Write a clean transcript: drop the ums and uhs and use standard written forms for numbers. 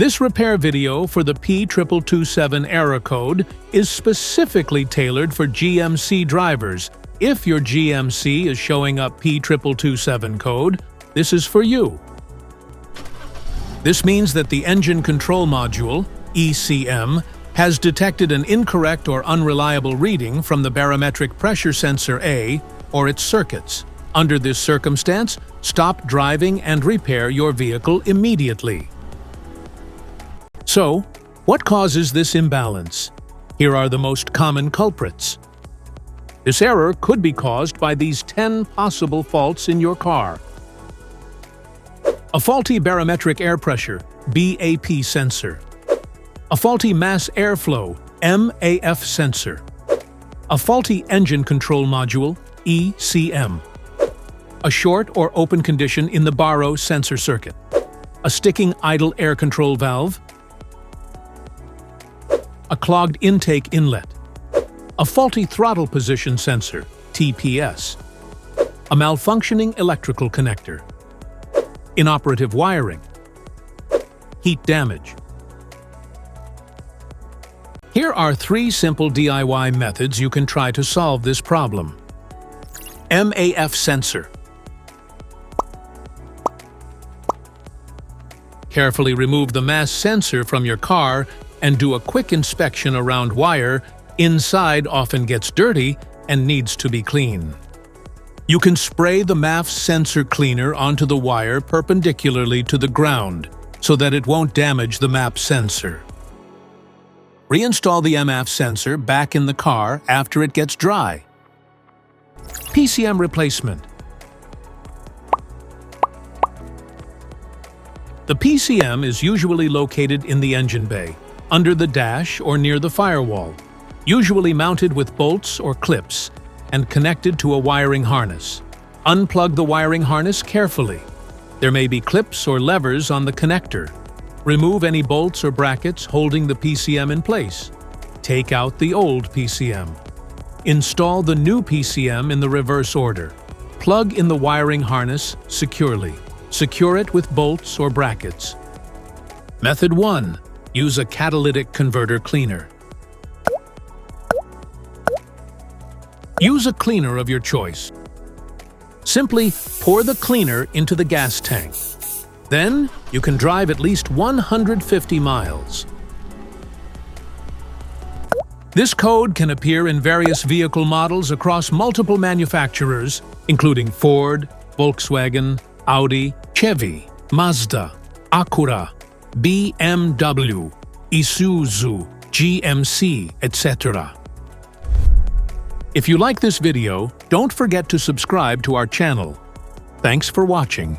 This repair video for the P2227 error code is specifically tailored for GMC drivers. If your GMC is showing up P2227 code, this is for you. This means that the engine control module, ECM, has detected an incorrect or unreliable reading from the barometric pressure sensor A or its circuits. Under this circumstance, stop driving and repair your vehicle immediately. So, what causes this imbalance? Here are the most common culprits. This error could be caused by these 10 possible faults in your car. A faulty barometric air pressure, MAF sensor. A faulty mass airflow, MAF sensor. A faulty engine control module, ECM. A short or open condition in the baro sensor circuit. A sticking idle air control valve. A clogged intake inlet. A faulty throttle position sensor, TPS. A malfunctioning electrical connector. Inoperative wiring. Heat damage. Here are 3 simple DIY methods you can try to solve this problem. MAF sensor. Carefully remove the mass sensor from your car and do a quick inspection around wire. Inside often gets dirty and needs to be cleaned. You can spray the MAF sensor cleaner onto the wire perpendicularly to the ground so that it won't damage the MAF sensor. Reinstall the MAF sensor back in the car after it gets dry. PCM replacement. The PCM is usually located in the engine bay, under the dash or near the firewall, usually mounted with bolts or clips and connected to a wiring harness. Unplug the wiring harness carefully. There may be clips or levers on the connector. Remove any bolts or brackets holding the PCM in place. Take out the old PCM. Install the new PCM in the reverse order. Plug in the wiring harness securely. Secure it with bolts or brackets. Method 1. Use a catalytic converter cleaner. Use a cleaner of your choice. Simply pour the cleaner into the gas tank. Then, you can drive at least 150 miles. This code can appear in various vehicle models across multiple manufacturers, including Ford, Volkswagen, Audi, Chevy, Mazda, Acura, BMW, Isuzu, GMC, etc. If you like this video, don't forget to subscribe to our channel. Thanks for watching.